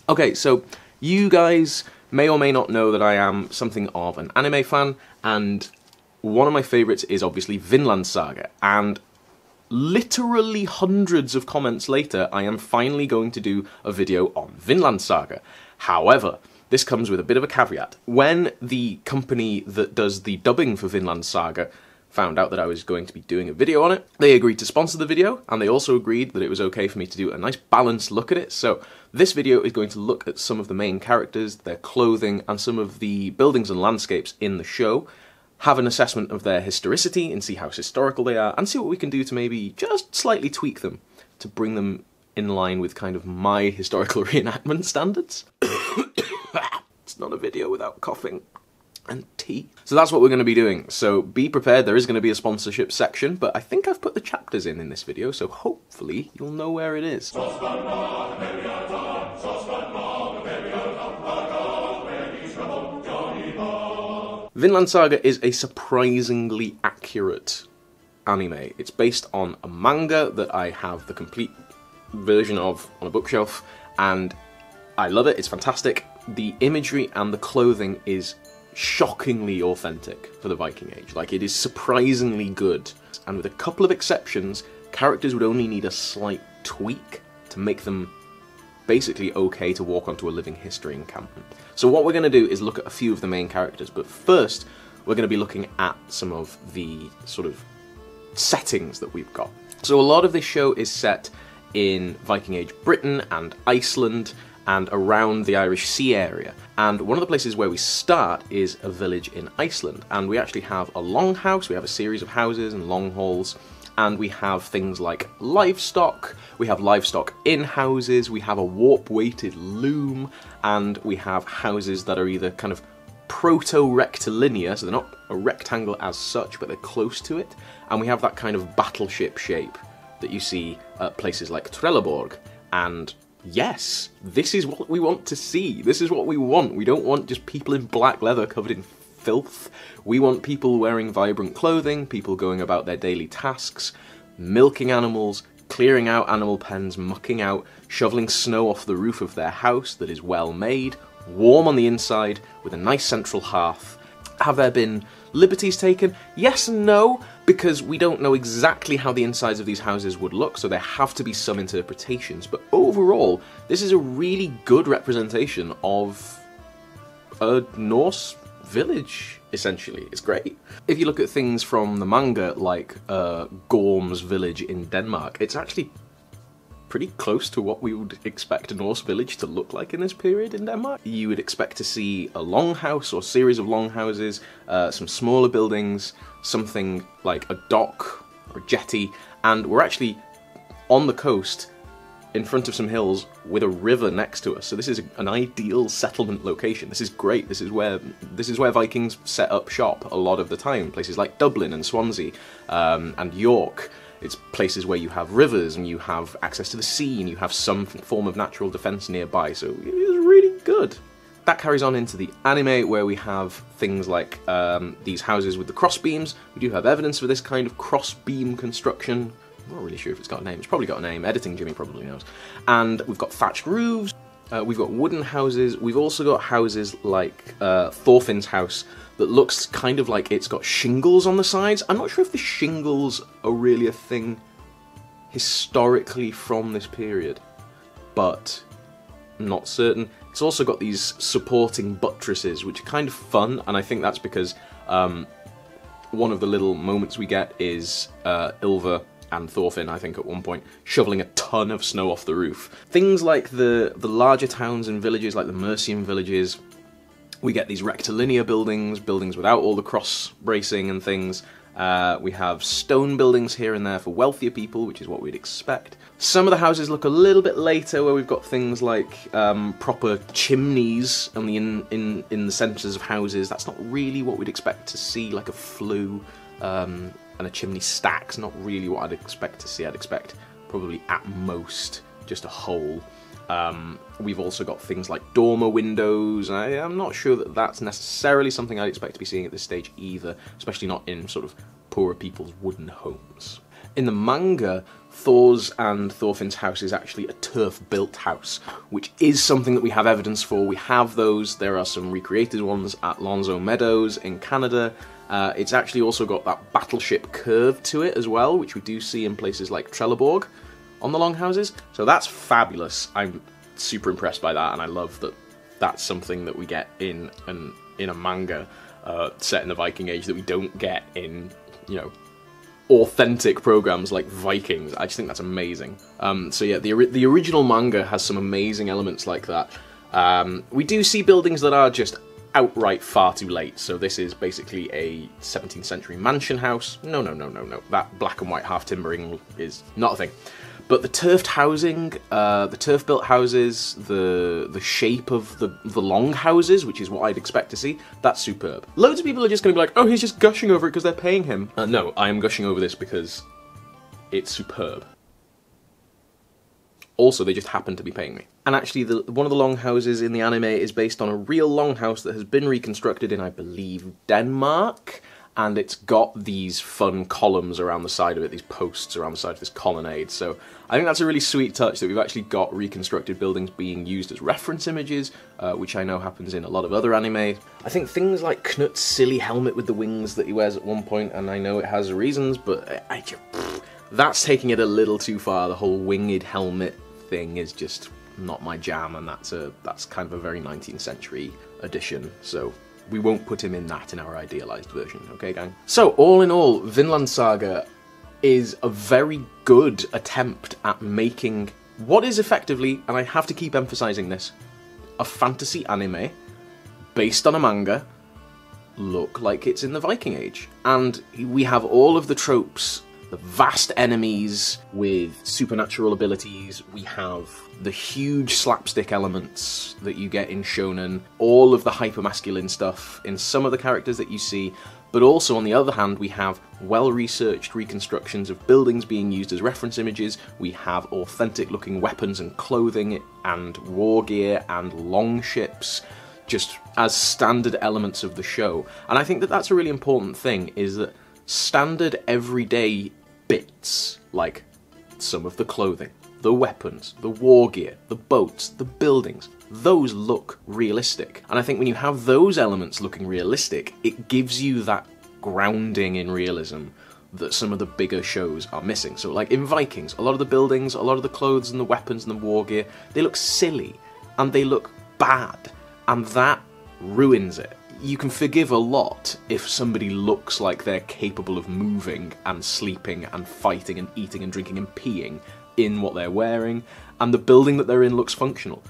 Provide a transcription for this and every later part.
Okay, so you guys may or may not know that I am something of an anime fan, and one of my favourites is obviously Vinland Saga, and literally hundreds of comments later, I am finally going to do a video on Vinland Saga. However, this comes with a bit of a caveat. When the company that does the dubbing for Vinland Saga found out that I was going to be doing a video on it, they agreed to sponsor the video, and they also agreed that it was okay for me to do a nice balanced look at it. So this video is going to look at some of the main characters, their clothing, and some of the buildings and landscapes in the show, have an assessment of their historicity and see how historical they are, and see what we can do to maybe just slightly tweak them to bring them in line with kind of my historical reenactment standards. It's not a video without coughing and tea. So that's what we're going to be doing, so be prepared. There is going to be a sponsorship section, but I think I've put the chapters in this video, so hopefully you'll know where it is. Vinland Saga is a surprisingly accurate anime. It's based on a manga that I have the complete version of on a bookshelf, and I love it. It's fantastic. The imagery and the clothing is shockingly authentic for the Viking Age. Like, it is surprisingly good, and with a couple of exceptions, characters would only need a slight tweak to make them basically okay to walk onto a living history encampment. So what we're going to do is look at a few of the main characters, but first we're going to be looking at some of the sort of settings that we've got. So a lot of this show is set in Viking Age Britain and Iceland and around the Irish Sea area. And one of the places where we start is a village in Iceland, and we actually have a longhouse, we have a series of houses and long halls, and we have things like livestock, we have livestock in houses, we have a warp-weighted loom, and we have houses that are either kind of proto-rectilinear, so they're not a rectangle as such, but they're close to it, and we have that kind of battleship shape that you see at places like Trelleborg. And yes, this is what we want to see. This is what we want. We don't want just people in black leather covered in filth. We want people wearing vibrant clothing, people going about their daily tasks, milking animals, clearing out animal pens, mucking out, shoveling snow off the roof of their house that is well made, warm on the inside, with a nice central hearth. Have there been liberties taken? Yes and no, because we don't know exactly how the insides of these houses would look, so there have to be some interpretations. But overall, this is a really good representation of a Norse village, essentially. It's great. If you look at things from the manga, like Gorm's village in Denmark, it's actually pretty close to what we would expect a Norse village to look like in this period in Denmark. You would expect to see a longhouse or series of longhouses, some smaller buildings, something like a dock or a jetty, and we're actually on the coast in front of some hills with a river next to us. So this is an ideal settlement location. This is great. This is where Vikings set up shop a lot of the time. Places like Dublin and Swansea and York. It's places where you have rivers and you have access to the sea and you have some form of natural defense nearby, so it is really good. That carries on into the anime, where we have things like these houses with the crossbeams. We do have evidence for this kind of crossbeam construction. I'm not really sure if it's got a name. It's probably got a name. Editing Jimmy probably knows. And we've got thatched roofs. We've got wooden houses. We've also got houses like Thorfinn's house that looks kind of like it's got shingles on the sides. I'm not sure if the shingles are really a thing historically from this period, but I'm not certain. It's also got these supporting buttresses, which are kind of fun, and I think that's because one of the little moments we get is Ylva and Thorfinn, I think at one point, shoveling a ton of snow off the roof. Things like the larger towns and villages, like the Mercian villages, we get these rectilinear buildings without all the cross bracing and things. We have stone buildings here and there for wealthier people, which is what we'd expect. Some of the houses look a little bit later, where we've got things like proper chimneys in the centres of houses. That's not really what we'd expect to see, like a flue and a chimney stack's not really what I'd expect to see. I'd expect probably at most just a hole. We've also got things like dormer windows. I'm not sure that that's necessarily something I'd expect to be seeing at this stage either, especially not in sort of poorer people's wooden homes. In the manga, Thor's and Thorfinn's house is actually a turf-built house, which is something that we have evidence for. We have those. There are some recreated ones at Lonzo Meadows in Canada. It's actually also got that battleship curve to it as well, which we do see in places like Trelleborg on the longhouses. So that's fabulous. I'm super impressed by that, and I love that that's something that we get in a manga set in the Viking Age that we don't get in, you know, authentic programs like Vikings. I just think that's amazing. So yeah, the original manga has some amazing elements like that. We do see buildings that are just outright far too late. So this is basically a 17th century mansion house. No. That black and white half timbering is not a thing. But the turfed housing, the turf-built houses, the shape of the long houses, which is what I'd expect to see, that's superb. Loads of people are just going to be like, oh, he's just gushing over it because they're paying him. No, I am gushing over this because it's superb. Also, they just happen to be paying me. And actually, one of the longhouses in the anime is based on a real longhouse that has been reconstructed in, I believe, Denmark. And it's got these fun columns around the side of it, these posts around the side of this colonnade. So I think that's a really sweet touch that we've actually got reconstructed buildings being used as reference images, which I know happens in a lot of other anime. I think things like Cnut's silly helmet with the wings that he wears at one point, and I know it has reasons, but that's taking it a little too far. The whole winged helmet thing is just not my jam, and that's kind of a very 19th century addition. So we won't put him in that in our idealised version, okay, gang? So, all in all, Vinland Saga is a very good attempt at making what is effectively, and I have to keep emphasising this, a fantasy anime based on a manga look like it's in the Viking Age. And we have all of the tropes, the vast enemies with supernatural abilities, we have the huge slapstick elements that you get in Shonen, all of the hypermasculine stuff in some of the characters that you see, but also on the other hand we have well-researched reconstructions of buildings being used as reference images, we have authentic looking weapons and clothing and war gear and longships, just as standard elements of the show. And I think that that's a really important thing, is that standard everyday bits, like some of the clothing, the weapons, the war gear, the boats, the buildings, those look realistic. And I think when you have those elements looking realistic, it gives you that grounding in realism that some of the bigger shows are missing. So like in Vikings, a lot of the buildings, a lot of the clothes and the weapons and the war gear, they look silly and they look bad, and that ruins it. You can forgive a lot if somebody looks like they're capable of moving and sleeping and fighting and eating and drinking and peeing in what they're wearing, and the building that they're in looks functional.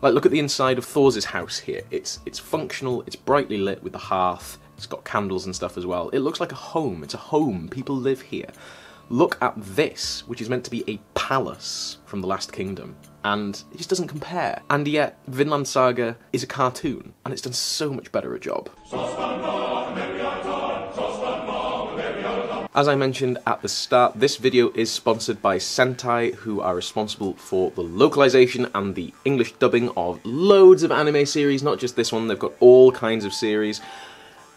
Like, look at the inside of Thor's house here. It's functional, it's brightly lit with the hearth, it's got candles and stuff as well. It looks like a home, it's a home, people live here. Look at this, which is meant to be a palace from the Last Kingdom, and it just doesn't compare. And yet, Vinland Saga is a cartoon, and it's done so much better a job. As I mentioned at the start, this video is sponsored by Sentai, who are responsible for the localization and the English dubbing of loads of anime series, not just this one, they've got all kinds of series.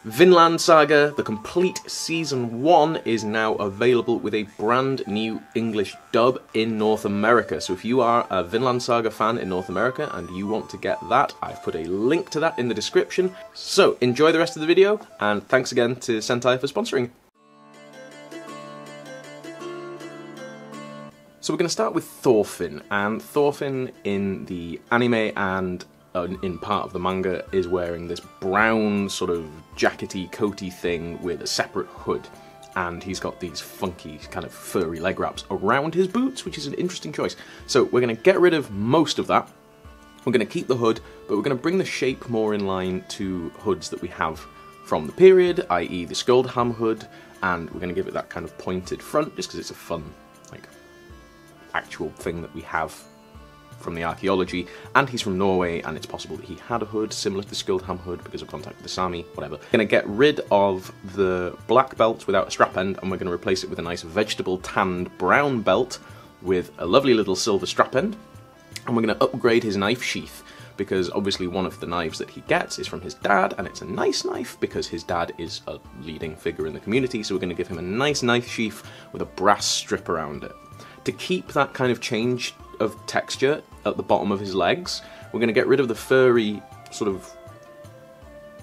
Vinland Saga, the complete Season 1, is now available with a brand new English dub in North America. So if you are a Vinland Saga fan in North America and you want to get that, I've put a link to that in the description. So enjoy the rest of the video, and thanks again to Sentai for sponsoring. So we're going to start with Thorfinn, and Thorfinn in the anime and in part of the manga is wearing this brown sort of jackety, coaty thing with a separate hood, and he's got these funky kind of furry leg wraps around his boots, which is an interesting choice. So we're going to get rid of most of that, we're going to keep the hood, but we're going to bring the shape more in line to hoods that we have from the period, i.e. the Skuldham hood, and we're going to give it that kind of pointed front just because it's a fun, like, actual thing that we have from the archaeology, and he's from Norway, and it's possible that he had a hood similar to the Skuldham hood because of contact with the Sami, whatever. We're going to get rid of the black belt without a strap end, and we're going to replace it with a nice vegetable tanned brown belt with a lovely little silver strap end, and we're going to upgrade his knife sheath because obviously one of the knives that he gets is from his dad, and it's a nice knife because his dad is a leading figure in the community, so we're going to give him a nice knife sheath with a brass strip around it. To keep that kind of change of texture at the bottom of his legs, we're going to get rid of the furry sort of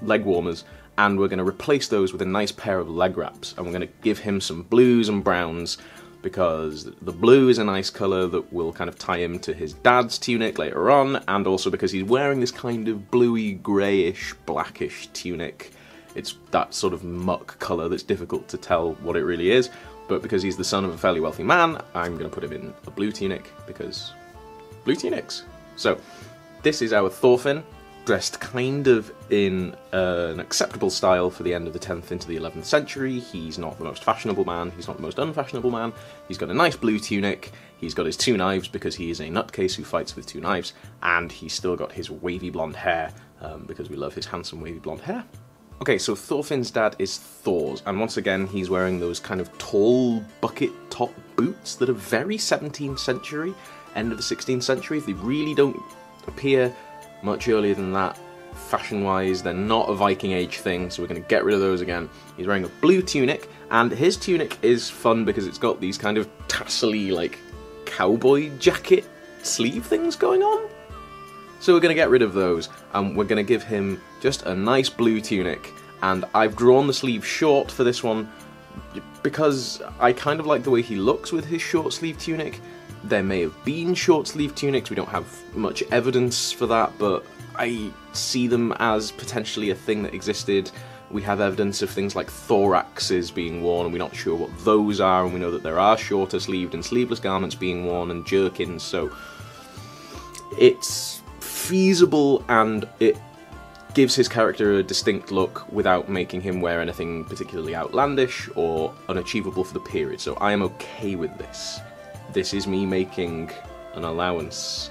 leg warmers, and we're going to replace those with a nice pair of leg wraps, and we're going to give him some blues and browns, because the blue is a nice colour that will kind of tie him to his dad's tunic later on, and also because he's wearing this kind of bluey, greyish, blackish tunic. It's that sort of muck colour that's difficult to tell what it really is, but because he's the son of a fairly wealthy man, I'm going to put him in a blue tunic, because blue tunics. So, this is our Thorfinn, dressed kind of in an acceptable style for the end of the 10th into the 11th century. He's not the most fashionable man, he's not the most unfashionable man. He's got a nice blue tunic, he's got his 2 knives because he is a nutcase who fights with 2 knives, and he's still got his wavy blonde hair because we love his handsome wavy blonde hair. Okay, so Thorfinn's dad is Thor's, and once again he's wearing those kind of tall bucket top boots that are very 17th century, end of the 16th century. They really don't appear much earlier than that, fashion-wise. They're not a Viking Age thing, so we're going to get rid of those again. He's wearing a blue tunic, and his tunic is fun because it's got these kind of tassel-y, like, cowboy jacket sleeve things going on. So we're going to get rid of those, and we're going to give him just a nice blue tunic, and I've drawn the sleeve short for this one because I kind of like the way he looks with his short sleeve tunic. There may have been short sleeve tunics, we don't have much evidence for that, but I see them as potentially a thing that existed. We have evidence of things like thoraxes being worn, and we're not sure what those are, and we know that there are shorter sleeved and sleeveless garments being worn, and jerkins, so it's feasible, and it gives his character a distinct look without making him wear anything particularly outlandish or unachievable for the period, so I am okay with this. This is me making an allowance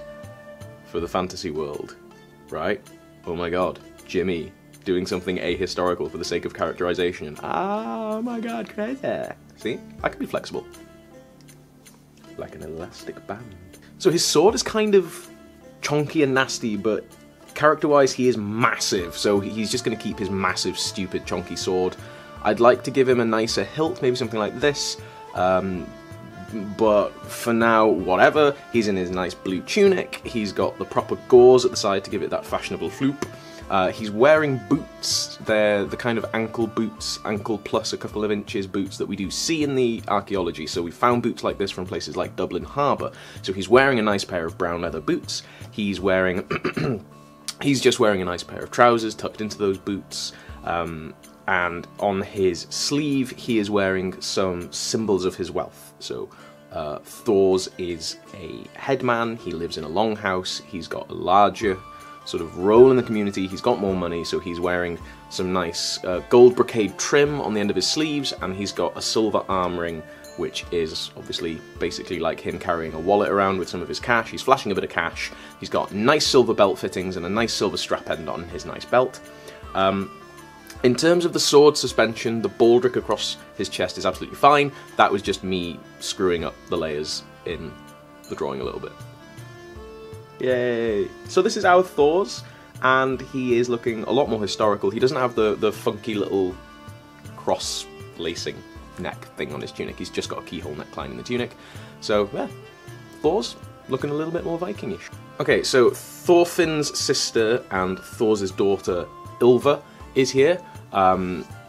for the fantasy world, right? Oh my god, Jimmy doing something ahistorical for the sake of characterization. Oh my god, crazy. See? I can be flexible. Like an elastic band. So his sword is kind of chonky and nasty, but character-wise he is massive, so he's just going to keep his massive, stupid, chonky sword. I'd like to give him a nicer hilt, maybe something like this. But for now, whatever. He's in his nice blue tunic, he's got the proper gauze at the side to give it that fashionable floop. He's wearing boots. They're the kind of ankle boots, ankle plus a couple of inches boots that we do see in the archaeology, so we found boots like this from places like Dublin Harbour. So he's wearing a nice pair of brown leather boots, he's wearing he's just wearing a nice pair of trousers tucked into those boots, and on his sleeve he is wearing some symbols of his wealth. So Thor's is a headman, he lives in a longhouse, he's got a larger sort of role in the community, he's got more money, so he's wearing some nice gold brocade trim on the end of his sleeves, and he's got a silver arm ring, which is obviously basically like him carrying a wallet around with some of his cash. He's flashing a bit of cash, he's got nice silver belt fittings and a nice silver strap end on his nice belt. In terms of the sword suspension, the baldric across his chest is absolutely fine. That was just me screwing up the layers in the drawing a little bit. Yay! So this is our Thor's, and he is looking a lot more historical. He doesn't have the funky little cross-lacing neck thing on his tunic. He's just got a keyhole neckline in the tunic. So, yeah, Thor's looking a little bit more Viking-ish. Okay, so Thorfinn's sister and Thor's daughter, Ylva, is here.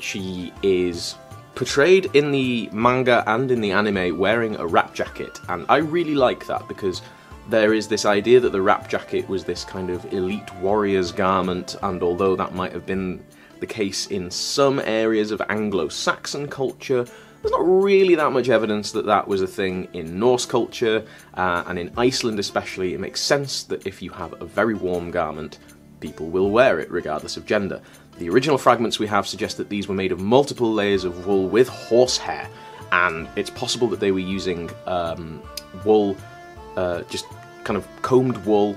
She is portrayed in the manga and in the anime wearing a wrap jacket, and I really like that because there is this idea that the wrap jacket was this kind of elite warrior's garment, and although that might have been the case in some areas of Anglo-Saxon culture, there's not really that much evidence that that was a thing in Norse culture, and in Iceland especially. It makes sense that if you have a very warm garment, people will wear it regardless of gender. The original fragments we have suggest that these were made of multiple layers of wool with horsehair, and it's possible that they were using wool, just kind of combed wool,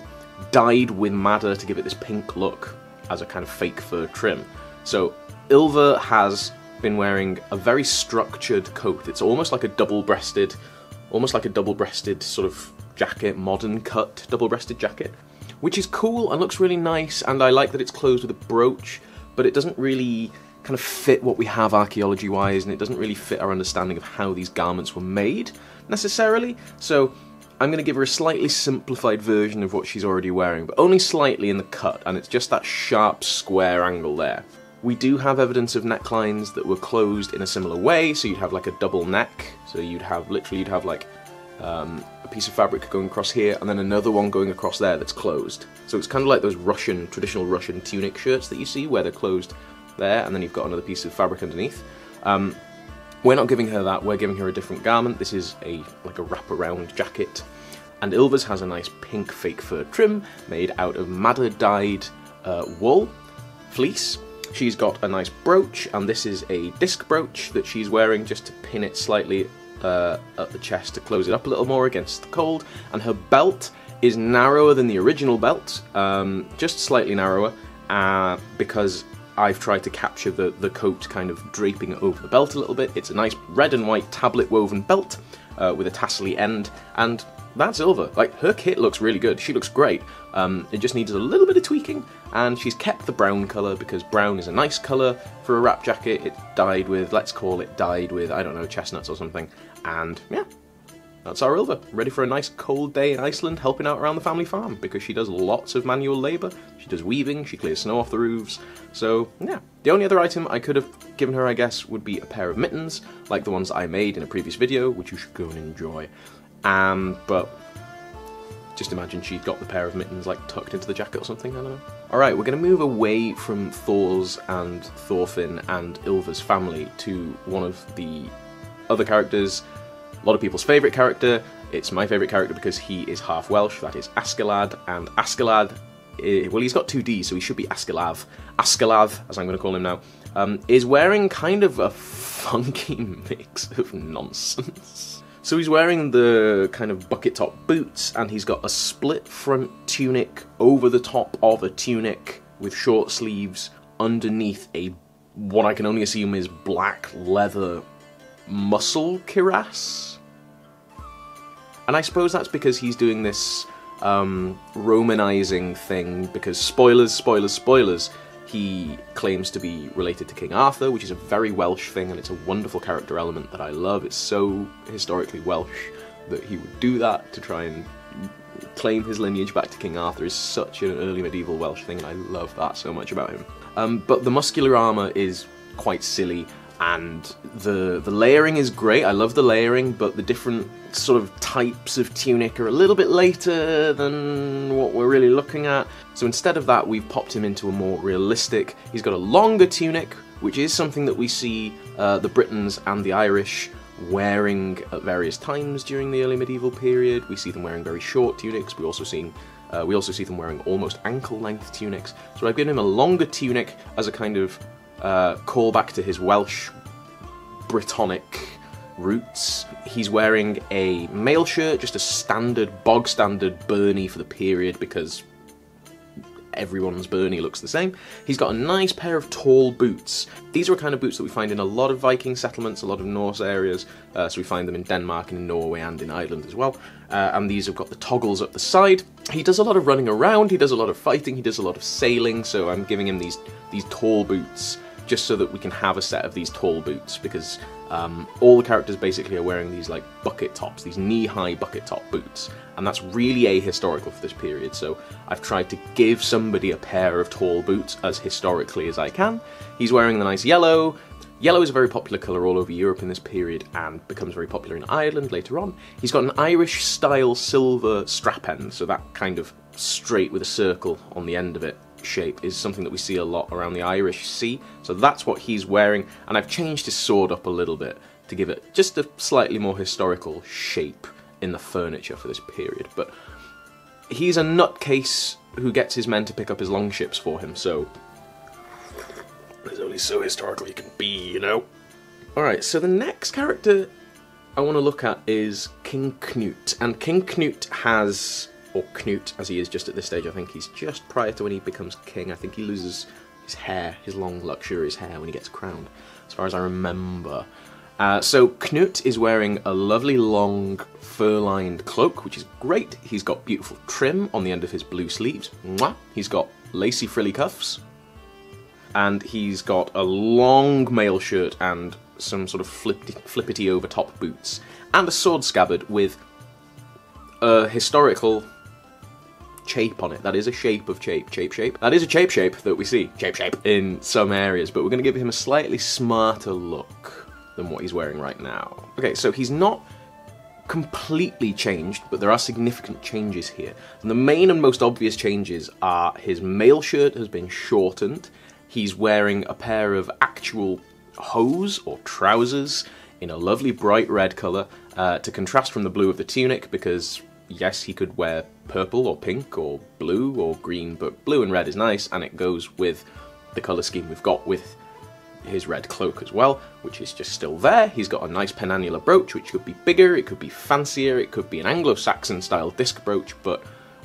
dyed with madder to give it this pink look as a kind of fake fur trim. So Ylva has been wearing a very structured coat. It's almost like a double-breasted sort of jacket, modern cut double-breasted jacket, which is cool and looks really nice, and I like that it's closed with a brooch, but it doesn't really kind of fit what we have archaeology-wise, and it doesn't really fit our understanding of how these garments were made, necessarily. So I'm going to give her a slightly simplified version of what she's already wearing, but only slightly in the cut, and it's just that sharp square angle there. We do have evidence of necklines that were closed in a similar way, so you'd have like a double neck, so you'd have like a piece of fabric going across here, and then another one going across there that's closed. So it's kind of like those traditional Russian tunic shirts that you see, where they're closed there, and then you've got another piece of fabric underneath. We're not giving her that, we're giving her a different garment. This is like a wraparound jacket. And Ylva's has a nice pink fake fur trim made out of madder-dyed wool, fleece. She's got a nice brooch, and this is a disc brooch that she's wearing just to pin it slightly at the chest to close it up a little more against the cold. And her belt is narrower than the original belt, just slightly narrower, because I've tried to capture the coat kind of draping over the belt a little bit. It's a nice red and white tablet woven belt with a tassely end, and that's Ylva. Like, her kit looks really good. She looks great. It just needs a little bit of tweaking, and she's kept the brown colour because brown is a nice colour for a wrap jacket. It's dyed with, let's call it dyed with, I don't know, chestnuts or something. And yeah, that's our Ylva, ready for a nice cold day in Iceland, helping out around the family farm, because she does lots of manual labour. She does weaving, she clears snow off the roofs. So yeah, the only other item I could have given her, I guess, would be a pair of mittens, like the ones that I made in a previous video, which you should go and enjoy. But just imagine she'd got the pair of mittens like tucked into the jacket or something, I don't know. Alright, we're going to move away from Thor's and Thorfinn and Ylva's family to one of the other characters, a lot of people's favourite character. It's my favourite character because he is half Welsh, that is Askeladd, and Askeladd, well, he's got two Ds, so he should be Askeladd. Askeladd, as I'm going to call him now, is wearing kind of a funky mix of nonsense. So he's wearing the kind of bucket top boots, and he's got a split front tunic over the top of a tunic with short sleeves underneath what I can only assume is black leather muscle cuirass. And I suppose that's because he's doing this Romanizing thing, because spoilers, he claims to be related to King Arthur, which is a very Welsh thing, and it's a wonderful character element that I love. It's so historically Welsh that he would do that to try and claim his lineage back to King Arthur is such an early medieval Welsh thing, and I love that so much about him. But the muscular armour is quite silly, and the layering is great. I love the layering, but the different sort of types of tunic are a little bit later than what we're really looking at. So instead of that, we've popped him into a more realistic. He's got a longer tunic, which is something that we see the Britons and the Irish wearing at various times during the early medieval period. We see them wearing very short tunics. We also see them wearing almost ankle-length tunics. So I've given him a longer tunic as a kind of callback to his Welsh Brittonic roots. He's wearing a mail shirt, just a standard, bog standard Burnie for the period, because everyone's Burnie looks the same. He's got a nice pair of tall boots. These are a kind of boots that we find in a lot of Viking settlements, a lot of Norse areas, so we find them in Denmark and in Norway and in Ireland as well. And these have got the toggles up the side. He does a lot of running around, he does a lot of fighting, he does a lot of sailing, so I'm giving him these tall boots, just so that we can have a set of these tall boots, because all the characters basically are wearing these like bucket tops, these knee-high bucket top boots, and that's really ahistorical for this period, so I've tried to give somebody a pair of tall boots as historically as I can. He's wearing the nice yellow. Yellow is a very popular colour all over Europe in this period and becomes very popular in Ireland later on. He's got an Irish-style silver strap end, so that kind of straight with a circle on the end of it shape is something that we see a lot around the Irish Sea, so that's what he's wearing, and I've changed his sword up a little bit to give it just a slightly more historical shape in the furniture for this period. But he's a nutcase who gets his men to pick up his longships for him, so there's only so historical he can be, you know? Alright, so the next character I want to look at is King Cnut, and King Cnut has, or Knut as he is just at this stage, I think he's just prior to when he becomes king. I think he loses his hair, his long luxurious hair, when he gets crowned, as far as I remember. So Cnut is wearing a lovely long fur-lined cloak, which is great. He's got beautiful trim on the end of his blue sleeves. Mwah! He's got lacy frilly cuffs. And he's got a long mail shirt and some sort of flippity over top boots. And a sword scabbard with a historical shape on it. That is a shape of shape. That is a shape that we see, shape, in some areas, but we're going to give him a slightly smarter look than what he's wearing right now. Okay, so he's not completely changed, but there are significant changes here. And the main and most obvious changes are his mail shirt has been shortened. He's wearing a pair of actual hose or trousers in a lovely bright red colour to contrast from the blue of the tunic, because yes, he could wear purple or pink or blue or green, but blue and red is nice, and it goes with the colour scheme we've got with his red cloak as well, which is just still there. He's got a nice penannular brooch, which could be bigger, it could be fancier, it could be an Anglo-Saxon style disc brooch, but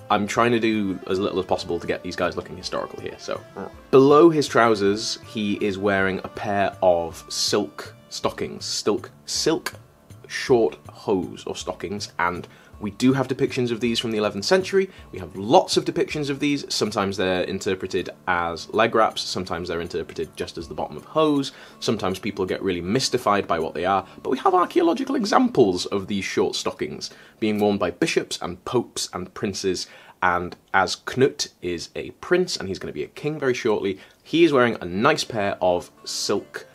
I'm trying to do as little as possible to get these guys looking historical here. So below his trousers, he is wearing a pair of silk stockings, silk short hose or stockings, and we do have depictions of these from the 11th century. We have lots of depictions of these. Sometimes they're interpreted as leg wraps, sometimes they're interpreted just as the bottom of hose, sometimes people get really mystified by what they are, but we have archaeological examples of these short stockings being worn by bishops and popes and princes, and as Cnut is a prince and he's going to be a king very shortly, he is wearing a nice pair of silk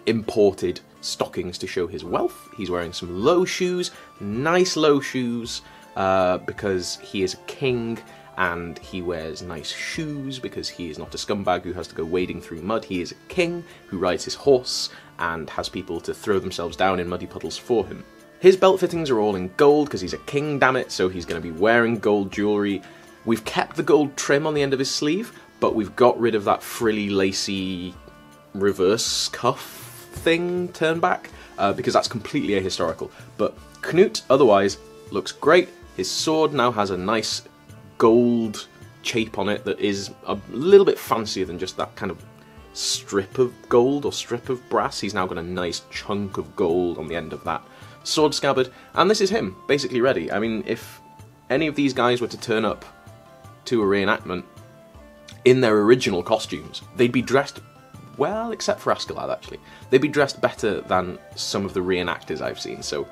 imported stockings to show his wealth. He's wearing some low shoes, nice low shoes, because he is a king, and he wears nice shoes because he is not a scumbag who has to go wading through mud. He is a king who rides his horse and has people to throw themselves down in muddy puddles for him. His belt fittings are all in gold because he's a king, damn it, so he's going to be wearing gold jewellery. We've kept the gold trim on the end of his sleeve, but we've got rid of that frilly, lacy reverse cuff thing turn back, because that's completely ahistorical. But Cnut otherwise looks great. His sword now has a nice gold shape on it that is a little bit fancier than just that kind of strip of gold or strip of brass. He's now got a nice chunk of gold on the end of that sword scabbard, and this is him basically ready. I mean, if any of these guys were to turn up to a reenactment in their original costumes, they'd be dressed well, except for Askeladd, actually. They'd be dressed better than some of the reenactors I've seen, so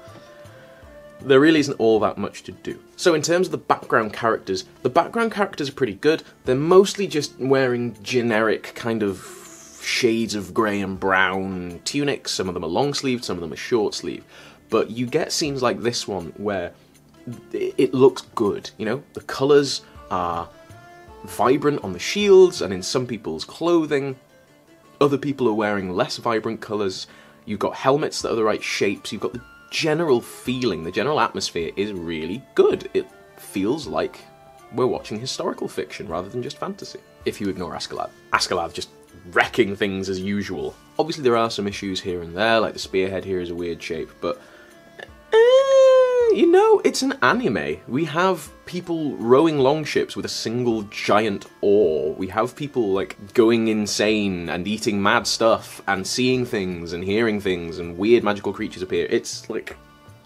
there really isn't all that much to do. So in terms of the background characters are pretty good. They're mostly just wearing generic kind of shades of grey and brown tunics. Some of them are long-sleeved, some of them are short-sleeved. But you get scenes like this one where it looks good, you know? The colours are vibrant on the shields and in some people's clothing. Other people are wearing less vibrant colours. You've got helmets that are the right shapes. You've got the general feeling, the general atmosphere is really good. It feels like we're watching historical fiction rather than just fantasy. If you ignore Askeladd. Askeladd just wrecking things as usual. Obviously there are some issues here and there, like the spearhead here is a weird shape, but you know, it's an anime. We have people rowing longships with a single giant oar. We have people, like, going insane and eating mad stuff and seeing things and hearing things and weird magical creatures appear. It's, like,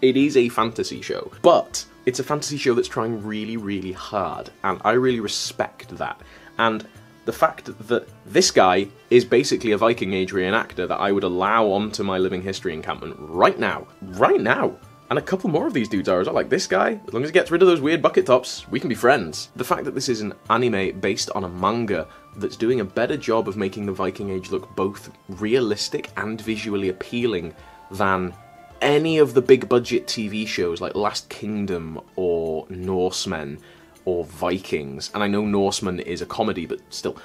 it is a fantasy show. But it's a fantasy show that's trying really, really hard, and I really respect that. And the fact that this guy is basically a Viking Age reenactor that I would allow onto my living history encampment right now. Right now! And a couple more of these dudes are as well, like this guy. As long as he gets rid of those weird bucket tops, we can be friends. The fact that this is an anime based on a manga that's doing a better job of making the Viking Age look both realistic and visually appealing than any of the big budget TV shows like Last Kingdom or Norsemen or Vikings. And I know Norsemen is a comedy, but still,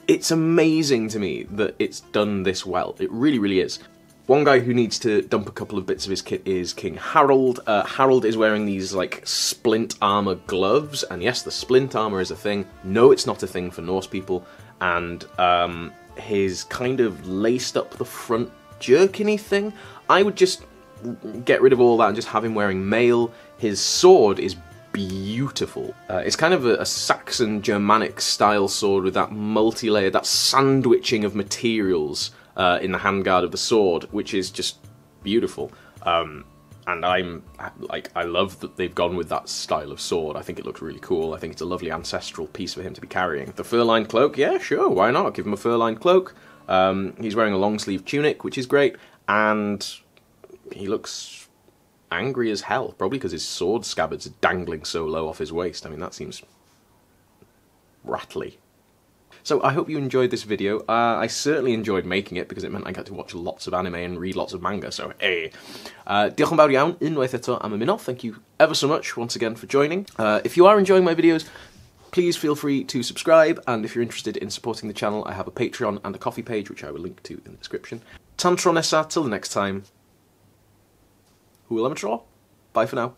it's amazing to me that it's done this well. It really, really is. One guy who needs to dump a couple of bits of his kit is King Harold. Harold is wearing these, like, splint armour gloves, and yes, the splint armour is a thing. No, it's not a thing for Norse people, and his kind of laced up the front jerkin-y thing, I would just get rid of all that and just have him wearing mail. His sword is beautiful. It's kind of a Saxon Germanic style sword with that multi-layered, that sandwiching of materials in the handguard of the sword, which is just beautiful. And I love that they've gone with that style of sword. I think it looks really cool. I think it's a lovely ancestral piece for him to be carrying. The fur-lined cloak, yeah, sure, why not? Give him a fur-lined cloak. He's wearing a long-sleeve tunic, which is great, and he looks angry as hell, probably because his sword scabbards are dangling so low off his waist. I mean, that seems rattly. So I hope you enjoyed this video. I certainly enjoyed making it because it meant I got to watch lots of anime and read lots of manga, so hey. Diolch yn fawr iawn, unwaith eto am ymuno. Thank you ever so much once again for joining. If you are enjoying my videos, please feel free to subscribe, and if you're interested in supporting the channel, I have a Patreon and a Coffee page, which I will link to in the description. Tan tro nesa, till the next time. Hwyl am y tro. Bye for now.